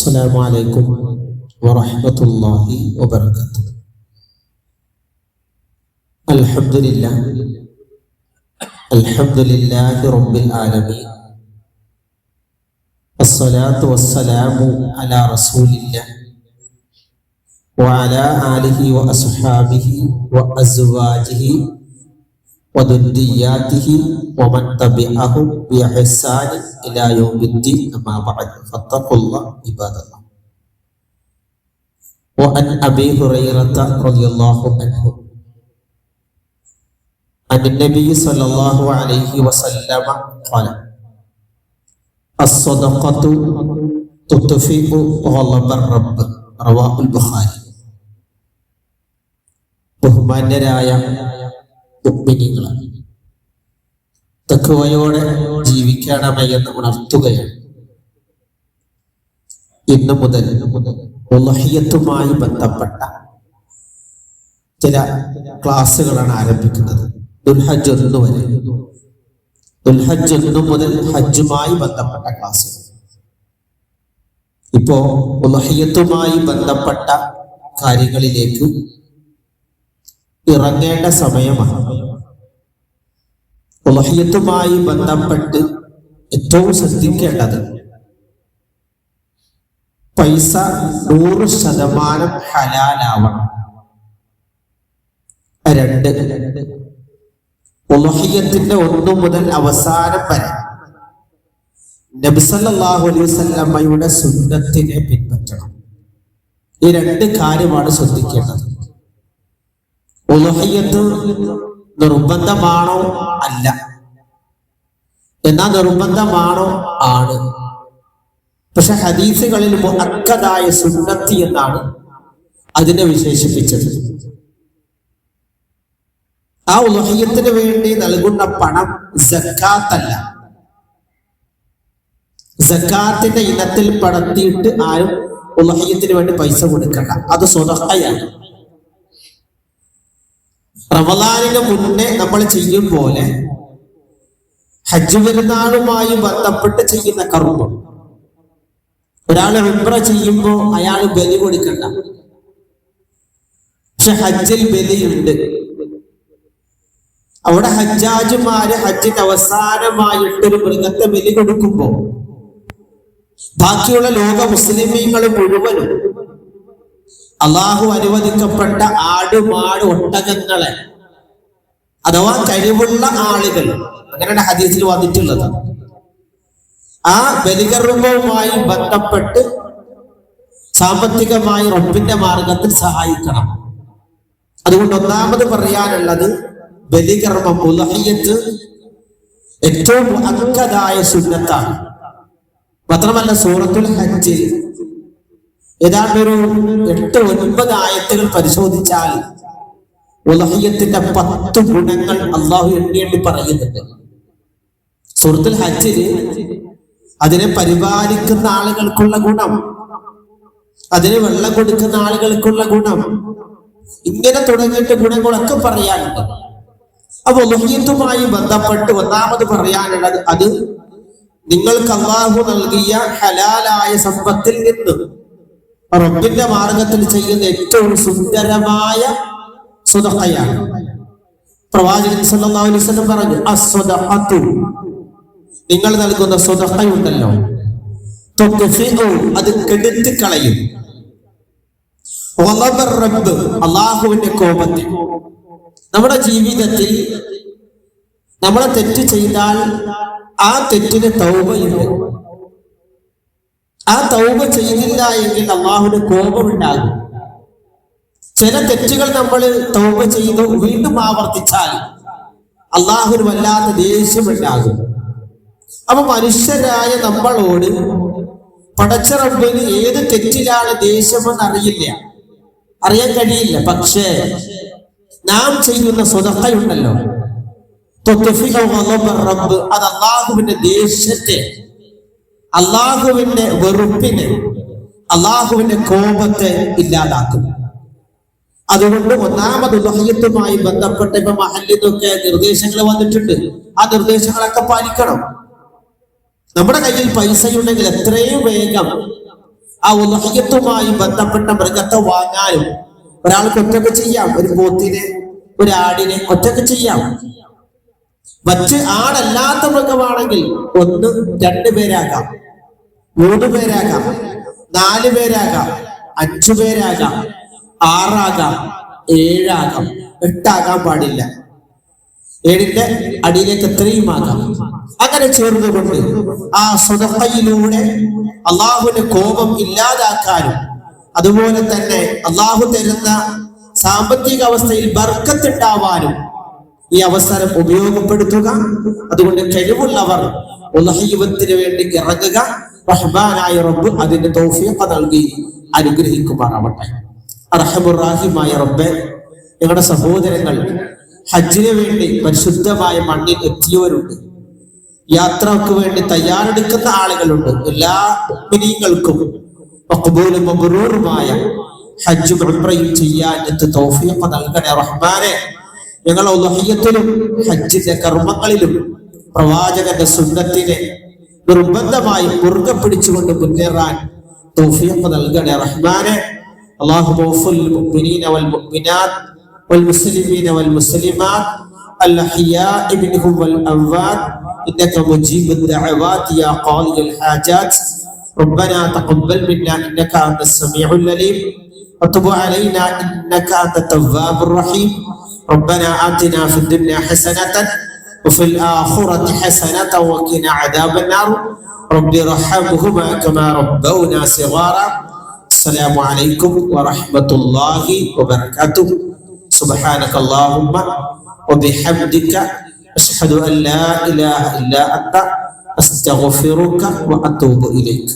السلام عليكم ورحمة الله وبركاته. الحمد لله رب العالمين. الصلاة والسلام على رسول الله وعلى آله وأصحابه وأزواجه وذرياته ومن تبعهم بإحسان إلى يوم الدين. أما بعد فاتقوا الله عباد الله. وعن أبي هريرة رضي الله عنه عن النبي صلى الله عليه وسلم قال: الصدقة تطفئ غضب الرب. رواه البخاري. ബഹുമാന്യരായ മുഅ്മിനീങ്ങളെ, തഖ്വയോടെ ജീവിക്കണമെന്ന് ഉണർത്തുകയാണ്. ഇന്നു മുതൽ ഉളഹിയത്തുമായി ബന്ധപ്പെട്ട ചില ക്ലാസ്സുകളാണ് ആരംഭിക്കുന്നത്. ദുൽഹജ്ജ് 1 വരെ, ദുൽഹജ്ജ് 1 മുതൽ ഹജ്ജുമായി ബന്ധപ്പെട്ട ക്ലാസ്സുകൾ. ഇപ്പോ ഉളഹിയത്തുമായി ബന്ധപ്പെട്ട കാര്യങ്ങളിലേക്ക് ഇറങ്ങേണ്ട സമയമാണ്. ഉളഹിയത്തുമായി ബന്ധപ്പെട്ട് ഏറ്റവും ശ്രദ്ധിക്കേണ്ടത് പൈസ 100% ഹലാലാവണം. 2, ഉളഹിയത്തിന്റെ 1 മുതൽ അവസാനം വരെ നബി സല്ലല്ലാഹു അലൈഹി വസല്ലമയുടെ സുന്നത്തിനെ പിൻപറ്റണം. ഈ 2 കാര്യമാണ് ശ്രദ്ധിക്കേണ്ടത്. ഉളഹിയത്ത് നിർബന്ധമാണോ? അല്ല. എന്നാ നിർബന്ധമാണോ? ആണ്. പക്ഷെ ഹദീസുകളിൽ മുഅക്കദായ സുന്നത്തി എന്നാണ് അതിനെ വിശേഷിപ്പിച്ചത്. ആ ഉളഹിയത്തിന് വേണ്ടി നൽകുന്ന പണം സക്കാത്തല്ല. സക്കാത്തിന്റെ ഇനത്തിൽ പെടുത്തിയിട്ട് ആരും ഉളഹിയത്തിന് വേണ്ടി പൈസ കൊടുക്കണ്ട. അത് സ്വതഹയാണ്. റമളാനിന് മുന്നേ നമ്മൾ ചെയ്യും പോലെ ഹജ്ജ് പെരുന്നാളുമായി ബന്ധപ്പെട്ട് ചെയ്യുന്ന കർമ്മം. ഒരാൾ ഉംറ ചെയ്യുമ്പോൾ അയാൾ ബലി കൊടുക്കണ്ട. പക്ഷെ ഹജ്ജിൽ ബലിയുണ്ട്. അവിടെ ഹജ്ജാജുമാര് ഹജ്ജിന്റെ അവസാനമായിട്ടൊരു മൃഗത്തെ ബലി കൊടുക്കുമ്പോൾ ബാക്കിയുള്ള ലോക മുസ്ലിമീങ്ങൾ മുഴുവനും അള്ളാഹു അനുവദിക്കപ്പെട്ട ആട്, മാട്, ഒട്ടകങ്ങളെ അഥവാ കഴിവുള്ള ആളുകൾ, അങ്ങനെയാണ് ഹദീസിൽ വന്നിട്ടുള്ളത്, ആ ബലികർമ്മവുമായി ബന്ധപ്പെട്ട് സാമ്പത്തികമായി റബ്ബിന്റെ മാർഗത്തിൽ സഹായിക്കണം. അതുകൊണ്ട് ഒന്നാമത് പറയാനുള്ളത് ബലികർമ്മം, ഉളഹിയത്ത് ഏറ്റവും മുഅക്കദായ സുന്നത്താണ്. മാത്രമല്ല സൂറത്തുൽ ഹജ്ജിൽ ഏതാണ്ട് ഒരു 8-9 ആയത്തുകൾ പരിശോധിച്ചാൽ ഉളഹിയത്തിന്റെ 10 ഗുണങ്ങൾ അള്ളാഹു എണ്ണി പറയുന്നുണ്ട്. സൂറത്തുൽ ഹജ്ജിൽ അതിനെ പരിപാലിക്കുന്ന ആളുകൾക്കുള്ള ഗുണം, അതിന് വെള്ളം കൊടുക്കുന്ന ആളുകൾക്കുള്ള ഗുണം, ഇങ്ങനെ തുടങ്ങിയിട്ട് ഗുണങ്ങളൊക്കെ പറയാനുണ്ട്. അപ്പൊ ഉളഹിയത്തുമായി ബന്ധപ്പെട്ട് ഒന്നാമത് പറയാനുള്ളത് അത് നിങ്ങൾക്ക് അള്ളാഹു നൽകിയ ഹലാലായ സമ്പത്തിൽ നിന്ന് റബ്ബിന്റെ മാർഗത്തിൽ ചെയ്യുന്ന ഏറ്റവും സുന്ദരമായ സ്വതഖയാണ്. പ്രവാചകൻ സല്ലല്ലാഹു അലൈഹി വസല്ലം പറഞ്ഞു, അസ്സദഖത്തു, നിങ്ങൾ നൽകുന്ന സ്വതഖയുണ്ടല്ലോ, തുത്ഫിഉ, അത് കെടുത്തി കളയും, ഗളബർ റബ്ബ്, അല്ലാഹുവിന്റെ കോപത്തെ. നമ്മുടെ ജീവിതത്തിൽ നമ്മൾ തെറ്റ് ചെയ്താൽ ആ തെറ്റിന് തൗബയുണ്ട്. ആ തൗബ ചെയ്തില്ല എങ്കിൽ അള്ളാഹുവിന്റെ കോപമുണ്ടാകും. ചില തെറ്റുകൾ നമ്മൾ തൗബ ചെയ്തു വീണ്ടും ആവർത്തിച്ചാൽ അള്ളാഹുവിന് വല്ലാത്ത ദേഷ്യമുണ്ടാകും. അപ്പൊ മനുഷ്യരായ നമ്മളോട് പടച്ച റബ്ബിന് ഏത് തെറ്റിലാണ് ദേഷ്യമെന്ന് അറിയാൻ കഴിയില്ല. പക്ഷേ നാം ചെയ്യുന്ന സ്വതഖയുണ്ടല്ലോ, അത് അള്ളാഹുവിന്റെ ദേഷ്യത്തെ, അള്ളാഹുവിന്റെ വെറുപ്പിനെ, അള്ളാഹുവിന്റെ കോപത്തെ ഇല്ലാതാക്കും. അതുകൊണ്ട് ഒന്നാമത് ഉളഹിയത്തുമായി ബന്ധപ്പെട്ട ഇപ്പൊ മഹല്ലിൽ നിന്നൊക്കെ നിർദ്ദേശങ്ങൾ വന്നിട്ടുണ്ട്. ആ നിർദ്ദേശങ്ങളൊക്കെ പാലിക്കണം. നമ്മുടെ കയ്യിൽ പൈസയുണ്ടെങ്കിൽ എത്രയും വേഗം ആ ഉളഹിയത്തുമായി ബന്ധപ്പെട്ട മൃഗത്തെ വാങ്ങാനും ഒരാൾക്ക് ഒറ്റക്ക് ചെയ്യാം. ഒരു പോത്തിനെ, ഒരു ആടിനെ ഒറ്റക്ക് ചെയ്യാം. മറ്റ് ആടല്ലാത്ത മൃഗമാണെങ്കിൽ 1, 2 പേരാകാം, 3 പേരാകാം, 4 പേരാകാം, 5 പേരാകാം, 6 ആകാം, 7 ആകാം, 8 ആകാൻ പാടില്ല. 7ന്റെ അടിയിലേക്ക് എത്രയും ആകാം. അങ്ങനെ ചേർന്നുകൊണ്ട് ആ സ്വതക്കയിലൂടെ അള്ളാഹുവിന്റെ കോപം ഇല്ലാതാക്കാനും അതുപോലെ തന്നെ അള്ളാഹു തരുന്ന സാമ്പത്തിക അവസ്ഥയിൽ ബർക്കത്തുണ്ടാവാനും ഈ അവസരം ഉപയോഗപ്പെടുത്തുക. അതുകൊണ്ട് കഴിവുള്ളവർ ഉളഹിയത്തിന് വേണ്ടി ഇറങ്ങുക. റഹ്മാനായ റബ്ബ് അതിന്റെ തൗഫീഖ് നൽകി അനുഗ്രഹിക്കുമാറാവട്ടെ. അർഹമുർ റഹീമായ റബ്ബേ, ഞങ്ങളുടെ സഹോദരങ്ങൾ ഹജ്ജിന് വേണ്ടി പരിശുദ്ധമായ മണ്ണിൽ എത്തിയവരുണ്ട്, യാത്രക്ക് വേണ്ടി തയ്യാറെടുക്കുന്ന ആളുകളുണ്ട്. എല്ലാ മുഅ്മിനീങ്ങൾക്കും മഖ്ബൂലും മബ്റൂറുമായ ഹജ്ജും ഉംറയും ചെയ്യാൻ തൗഫീഖ് നൽകണേ റഹ്മാനെ. ഞങ്ങൾ ഉളഹിയത്തിലും ഹജ്ജിന്റെ കർമ്മങ്ങളിലും പ്രവാചകന്റെ സുന്നത്തിനെ നിർബന്ധമായി മുറുകെ പിടിച്ചുകൊണ്ട് മുന്നേറാൻ തൗഫീഖ് നൽകണേ റഹ്മാനെ. അല്ലാഹുമ്മ വഫിൽ മുഅ്മിനീന വൽ മുഅ്മിനാത്ത് വൽ മുസ്ലിമീന വൽ മുസ്ലിമാത്ത് الأحياء منهم والأموات إنك مجيب الدعوات يا قاضي الحاجات. ربنا تقبل منا إنك أنت السميع العليم وتب علينا إنك أنت التواب الرحيم. ربنا آتنا في الدنيا حسنة وفي الآخرة حسنة وقنا عذاب النار. رب ارحمهما كما ربونا صغارا. السلام عليكم ورحمة الله وبركاته. سبحانك اللهم وبحمدك أشهد أن لا إله إلا أنت أستغفرك وأتوب إليك.